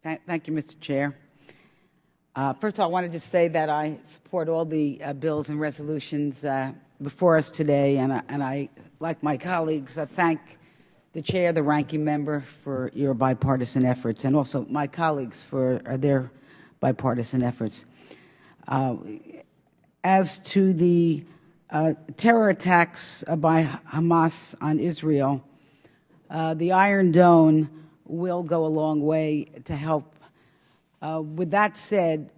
Thank you, Mr. Chair. First of all, I wanted to say that I support all the bills and resolutions before us today, and I, like my colleagues, thank the Chair, the Ranking Member, for your bipartisan efforts, and also my colleagues for their bipartisan efforts. As to the terror attacks by Hamas on Israel, the Iron Dome will go a long way to help. With that said,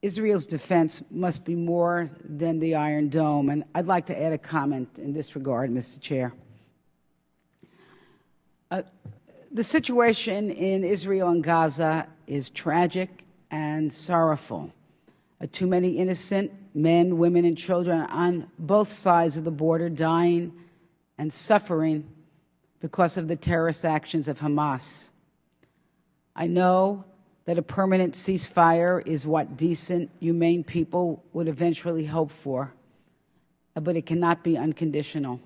Israel's defense must be more than the Iron Dome, and I'd like to add a comment in this regard, Mr. Chair. The situation in Israel and Gaza is tragic and sorrowful. Too many innocent men, women, and children on both sides of the border dying and suffering because of the terrorist actions of Hamas. I know that a permanent ceasefire is what decent, humane people would eventually hope for, but it cannot be unconditional.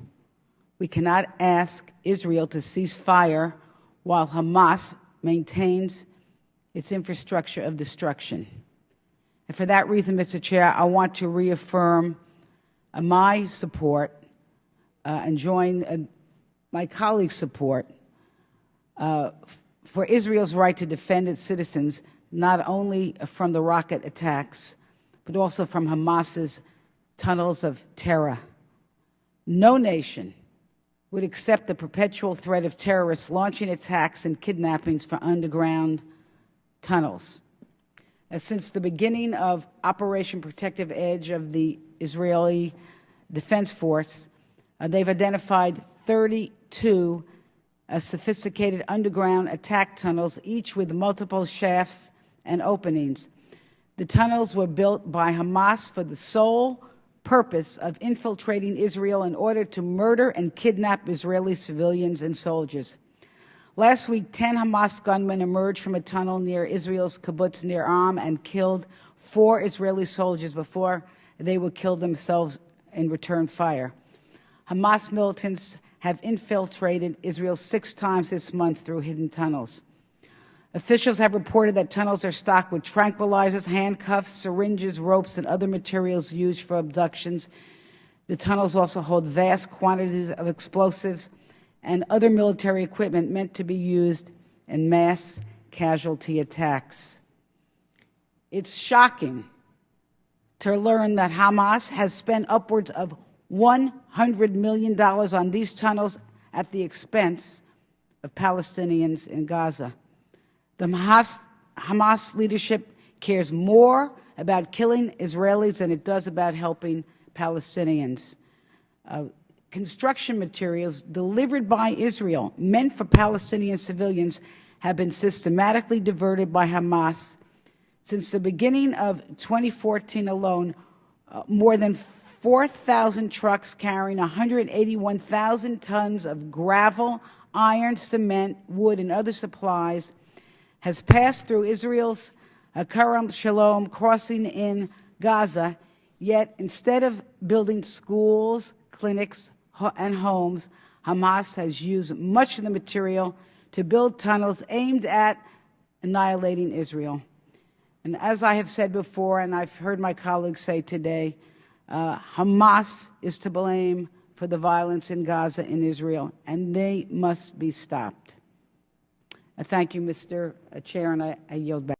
We cannot ask Israel to cease fire while Hamas maintains its infrastructure of destruction. And for that reason, Mr. Chair, I want to reaffirm my support and join my colleagues' support for Israel's right to defend its citizens, not only from the rocket attacks, but also from Hamas's tunnels of terror. No nation would accept the perpetual threat of terrorists launching attacks and kidnappings from underground tunnels. Since the beginning of Operation Protective Edge of the Israeli Defense Force, they've identified 32 sophisticated underground attack tunnels, each with multiple shafts and openings. The tunnels were built by Hamas for the sole purpose of infiltrating Israel in order to murder and kidnap Israeli civilians and soldiers. Last week, 10 Hamas gunmen emerged from a tunnel near Israel's kibbutz near Am and killed 4 Israeli soldiers before they would kill themselves in return fire. Hamas militants have infiltrated Israel 6 times this month through hidden tunnels. Officials have reported that tunnels are stocked with tranquilizers, handcuffs, syringes, ropes, and other materials used for abductions. The tunnels also hold vast quantities of explosives and other military equipment meant to be used in mass casualty attacks. It's shocking to learn that Hamas has spent upwards of $100 million on these tunnels at the expense of Palestinians in Gaza. The Hamas leadership cares more about killing Israelis than it does about helping Palestinians. Construction materials delivered by Israel, meant for Palestinian civilians, have been systematically diverted by Hamas. Since the beginning of 2014 alone, more than 4,000 trucks carrying 181,000 tons of gravel, iron, cement, wood, and other supplies has passed through Israel's Kerem Shalom crossing in Gaza, yet instead of building schools, clinics, and homes, Hamas has used much of the material to build tunnels aimed at annihilating Israel. And as I have said before, and I've heard my colleagues say today, Hamas is to blame for the violence in Gaza and Israel, and they must be stopped. Thank you, Mr. Chair, and I yield back.